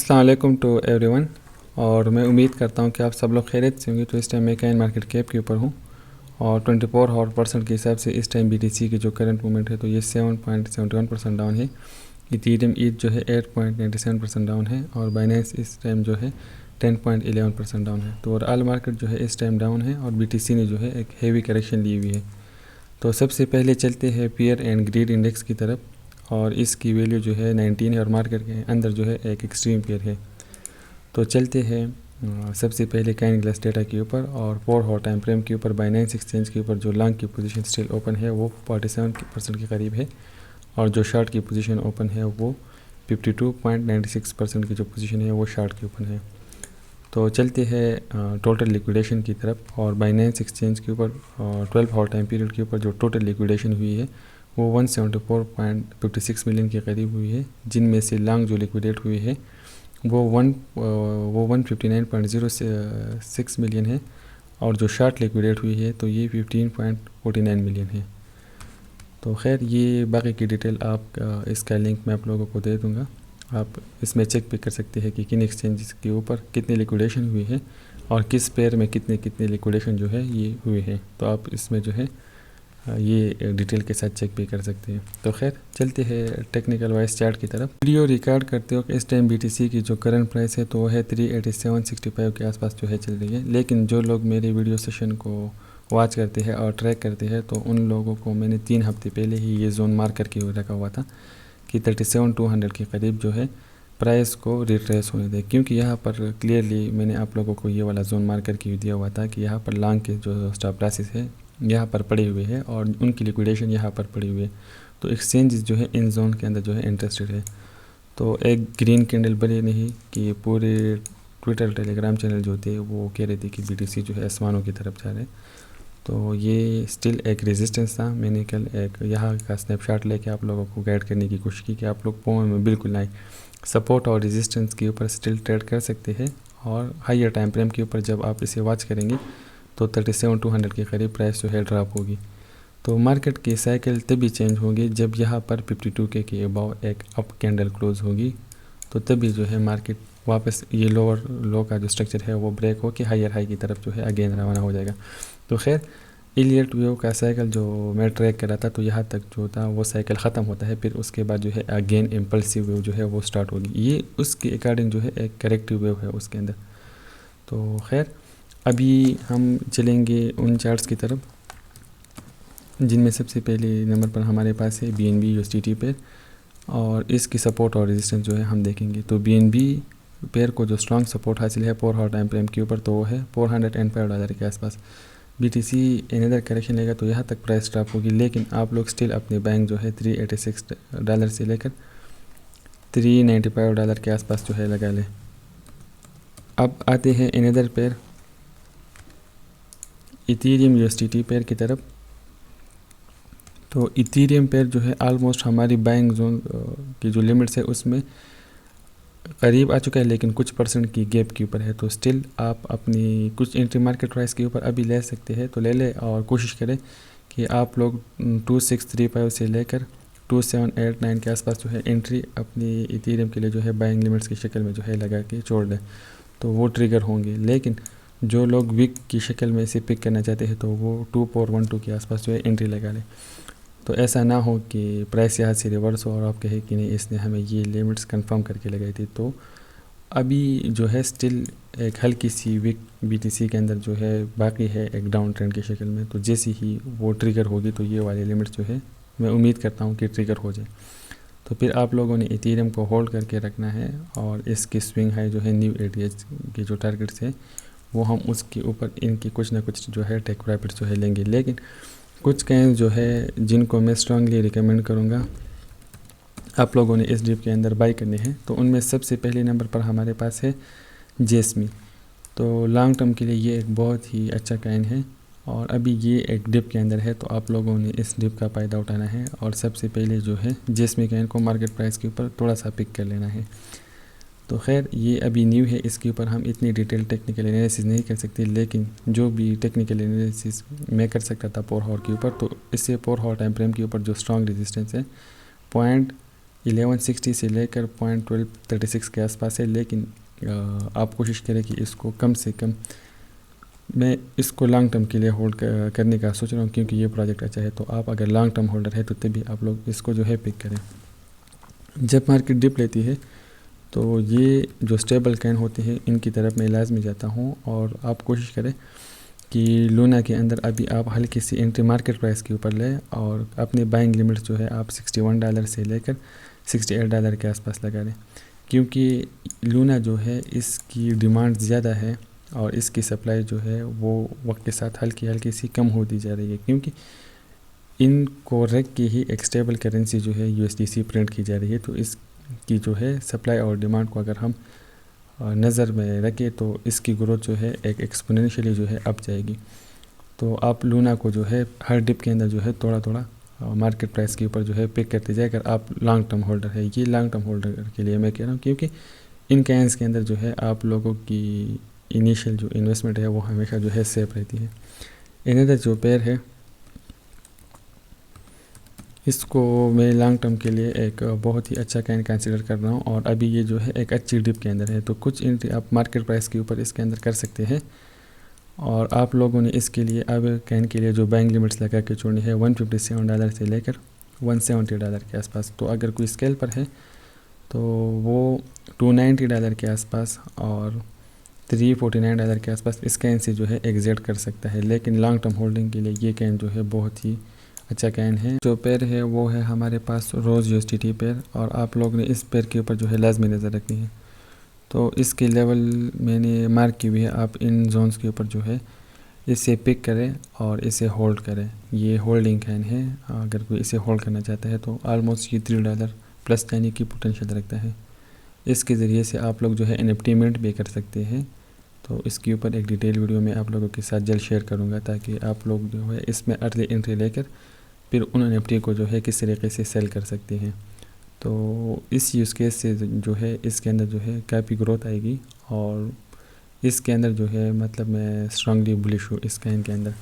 अस्सलाम वालेकुम to everyone. और मैं उम्मीद करता हूँ कि आप सब लोग खैरियत से होंगे। तो इस टाइम मैं कैन मार्केट कैप के ऊपर हूँ और 24 आवर % के हिसाब से इस टाइम BTC की जो करंट मूवमेंट है तो ये 7.71% डाउन है। इथेरियम ईथ जो है 8.97% डाउन है और बाइनेंस इस टाइम जो है 10.11% डाउन है। तो ऑल मार्केट जो है इस टाइम डाउन है और BTC ने जो है एक हेवी करेक्शन ली हुई है। तो सबसे पहले चलते हैं पियर एंड ग्रीड इंडेक्स की तरफ और इसकी वैल्यू जो है 19 है और मार्केट के अंदर जो है एक एक्सट्रीम पेयर है। तो चलते हैं सबसे पहले काइन ग्लास डेटा के ऊपर और 4 हॉट टाइम फ्रेम के ऊपर बाइनेंस एक्सचेंज के ऊपर जो लॉन्ग की पोजीशन स्टिल ओपन है वो 47% के करीब है और जो शॉर्ट की पोजीशन ओपन है वो 52.96% की जो पोजीशन है वो शॉर्ट की ओपन है। तो चलते हैं टोटल लिक्विडेशन की तरफ और बाइनेंस एक्सचेंज के ऊपर 12 हॉट टाइम पीरियड के ऊपर जो टोटल लिक्विडेशन हुई है वो 174.56 मिलियन के करीब हुई है, जिनमें से लॉन्ग जो लिक्विडेट हुई है वो 159.06 मिलियन है और जो शॉर्ट लिक्विडेट हुई है तो ये 15.49 मिलियन है। तो खैर ये बाकी की डिटेल आप इसका लिंक मैं आप लोगों को दे दूँगा। आप इसमें चेक भी कर सकते हैं कि किन एक्सचेंजेस के ऊपर कितनी लिक्विडेशन हुई है और किस पेयर में कितने कितने लिक्विडेशन जो है ये हुए हैं। तो आप इसमें जो है ये डिटेल के साथ चेक भी कर सकते हैं। तो खैर चलते हैं टेक्निकल वाइज चार्ट की तरफ। वीडियो रिकॉर्ड करते हो कि इस टाइम BTC की जो करंट प्राइस है तो वो है 387.65 के आसपास जो है चल रही है। लेकिन जो लोग मेरे वीडियो सेशन को वॉच करते हैं और ट्रैक करते हैं तो उन लोगों को मैंने 3 हफ्ते पहले ही ये जोन मार्क करके रखा हुआ था कि 37,200 के करीब जो है प्राइस को रिट्रेस होने दें, क्योंकि यहाँ पर क्लियरली मैंने आप लोगों को ये वाला जोन मार्क करके दिया हुआ था कि यहाँ पर लॉन्ग के जो स्टॉप लॉसेस है यहाँ पर पड़े हुए हैं और उनकी लिक्विडेशन यहाँ पर पड़ी हुई है। तो एक्सचेंज जो है इन जोन के अंदर जो है इंटरेस्टेड है। तो एक ग्रीन कैंडल बनी नहीं कि पूरे ट्विटर टेलीग्राम चैनल जो थे वो कह रहे थे कि BTC जो है आसमानों की तरफ जा रहे। तो ये स्टिल एक रेजिस्टेंस था। मैंने कल एक यहाँ का स्नैपशॉट लेके आप लोगों को गाइड करने की कोशिश की कि आप लोग पॉइंट में बिल्कुल ना सपोर्ट और रेजिस्टेंस के ऊपर स्टिल ट्रेड कर सकते हैं और हाइयर टाइम फ्रेम के ऊपर जब आप इसे वॉच करेंगे तो 37,200 के करीब प्राइस जो है ड्रॉप होगी। तो मार्केट की साइकिल तभी चेंज होगी जब यहाँ पर 52K के अबाव एक अप कैंडल क्लोज होगी, तो तभी जो है मार्केट वापस ये लोअर लो का जो स्ट्रक्चर है वो ब्रेक हो के हायर हाई की तरफ जो है अगेन रवाना हो जाएगा। तो खैर इलियट वेव का साइकिल जो मैं ट्रैक कर रहा था तो यहाँ तक जो था वो साइकिल ख़त्म होता है, फिर उसके बाद जो है अगेन इम्पल्सिव वेव जो है वो स्टार्ट होगी। ये उसके अकॉर्डिंग जो है एक करेक्टिव वेव है उसके अंदर। तो खैर अभी हम चलेंगे उन चार्ट्स की तरफ जिनमें सबसे पहले नंबर पर हमारे पास है BNB USDT पेयर और इसकी सपोर्ट और रेजिस्टेंस जो है हम देखेंगे। तो BNB पेयर को जो स्ट्रॉन्ग सपोर्ट हासिल है 4 हॉट टाइम फ्रेम के ऊपर तो वो है $405 के आसपास। BTC अनदर करेक्शन लेगा तो यहाँ तक प्राइस ड्रॉप होगी, लेकिन आप लोग स्टिल अपने बैंक जो है $386 से लेकर $395 के आसपास जो है लगा लें। अब आते हैं another pair Ethereum USDT pair की तरफ। तो इथेरियम पेयर जो है ऑलमोस्ट हमारी बाइंग जोन की जो लिमिट्स है उसमें करीब आ चुका है, लेकिन कुछ % की गैप के ऊपर है। तो स्टिल आप अपनी कुछ एंट्री मार्केट प्राइस के ऊपर अभी ले सकते हैं तो ले लें और कोशिश करें कि आप लोग 2635 से लेकर 2789 के आसपास जो है एंट्री अपनी इथेरियम के लिए जो है बाइंग लिमिट्स की शक्ल में जो है लगा के छोड़ दें तो वो ट्रिगर होंगे। लेकिन जो लोग वीक की शक्ल में इसे पिक करना चाहते हैं तो वो 2412 के आसपास जो है एंट्री लगा लें। तो ऐसा ना हो कि प्राइस यहाँ से रिवर्स हो और आप कहें कि नहीं इसने हमें ये लिमिट्स कंफर्म करके लगाई थी। तो अभी जो है स्टिल एक हल्की सी वीक BTC के अंदर जो है बाकी है एक डाउन ट्रेंड की शक्ल में। तो जैसे ही वो ट्रिगर होगी तो ये वाली लिमिट्स जो है मैं उम्मीद करता हूँ कि ट्रिगर हो जाए। तो फिर आप लोगों ने इथेरियम को होल्ड करके रखना है और इसकी स्विंग हाई जो है न्यू ATH की जो टारगेट्स है वो हम उसके ऊपर इनकी कुछ ना कुछ जो है टेक प्रॉफिट जो है लेंगे। लेकिन कुछ कहीं जो है जिनको मैं स्ट्रांगली रिकमेंड करूँगा आप लोगों ने इस डिप के अंदर बाई करने हैं, तो उनमें सबसे पहले नंबर पर हमारे पास है जेसमी। तो लॉन्ग टर्म के लिए ये एक बहुत ही अच्छा काइन है और अभी ये एक डिप के अंदर है, तो आप लोगों ने इस डिप का फ़ायदा उठाना है और सबसे पहले जो है जेसमी काइन को मार्केट प्राइस के ऊपर थोड़ा सा पिक कर लेना है। तो खैर ये अभी न्यू है, इसके ऊपर हम इतनी डिटेल टेक्निकल एनालिसिस नहीं कर सकते, लेकिन जो भी टेक्निकल एनालिसिस मैं कर सकता था 4 हॉर के ऊपर, तो इससे 4 हॉर टाइम फ्रेम के ऊपर जो स्ट्रॉन्ग रेजिस्टेंस है 1160 से लेकर 0.1236 के आसपास है, लेकिन आप कोशिश करें कि इसको कम से कम, मैं इसको लॉन्ग टर्म के लिए होल्ड करने का सोच रहा हूँ क्योंकि ये प्रोजेक्ट अच्छा है। तो आप अगर लॉन्ग टर्म होल्डर है तो तभी आप लोग इसको जो है पिक करें। जब मार्केट डिप लेती है तो ये जो स्टेबल कॉइन होते हैं इनकी तरफ मैं लाजमी जाता हूँ, और आप कोशिश करें कि लूना के अंदर अभी आप हल्की सी एंट्री मार्केट प्राइस के ऊपर लें, और अपनी बाइंग लिमिट्स जो है आप $61 से लेकर $68 के आसपास लगा लें, क्योंकि लूना जो है इसकी डिमांड ज़्यादा है और इसकी सप्लाई जो है वो वक्त के साथ हल्की हल्की सी कम होती जा रही है, क्योंकि इनको रख के ही एक स्टेबल करेंसी जो है USDC प्रिंट की जा रही है। तो इसकी जो है सप्लाई और डिमांड को अगर हम नज़र में रखें तो इसकी ग्रोथ जो है एक एक्सपोनेंशियली जो है अप जाएगी। तो आप लूना को जो है हर डिप के अंदर जो है थोड़ा थोड़ा मार्केट प्राइस के ऊपर जो है पिक करते जाए अगर आप लॉन्ग टर्म होल्डर है। ये लॉन्ग टर्म होल्डर के लिए मैं कह रहा हूँ, क्योंकि इन कॉइन्स के अंदर जो है आप लोगों की इनिशियल जो इन्वेस्टमेंट है वो हमेशा जो है सेफ रहती है। इनअदर जो पेयर है इसको मैं लॉन्ग टर्म के लिए एक बहुत ही अच्छा कॉइन कंसिडर कर रहा हूँ, और अभी ये जो है एक अच्छी डिप के अंदर है। तो कुछ एंट्री आप मार्केट प्राइस के ऊपर इसके अंदर कर सकते हैं, और आप लोगों ने इसके लिए अब कॉइन के लिए जो बाइंग लिमिट्स लगा के छोड़नी है $157 से लेकर $170 के आसपास। तो अगर कोई स्केल पर है तो वो $290 के आसपास और $349 के आसपास इस कॉइन से जो है एग्जिट कर सकता है। लेकिन लॉन्ग टर्म होल्डिंग के लिए ये कॉइन जो है बहुत ही अच्छा कॉइन है। जो पेयर है वो है हमारे पास रोज़ USDT पेयर, और आप लोग ने इस पेयर के ऊपर जो है लाजमी नज़र रखनी है। तो इसकी लेवल मैंने मार्क की हुई है, आप इन जोन्स के ऊपर जो है इसे पिक करें और इसे होल्ड करें। ये होल्डिंग कॉइन है, अगर कोई इसे होल्ड करना चाहता है तो ऑलमोस्ट ये $3 प्लस जाने की पोटेंशियल रखता है। इसके ज़रिए से आप लोग जो है NFT मिंट भी कर सकते हैं। तो इसके ऊपर एक डिटेल वीडियो में आप लोगों के साथ जल्द शेयर करूँगा, ताकि आप लोग जो है इसमें अर्ली एंट्री लेकर फिर उन NFT को जो है किस तरीके से सेल कर सकते हैं। तो इस यूज़ केस से जो है इसके अंदर जो है काफ़ी ग्रोथ आएगी, और इसके अंदर जो है मतलब मैं स्ट्रांगली बुलिश हूँ इस कॉइन के अंदर।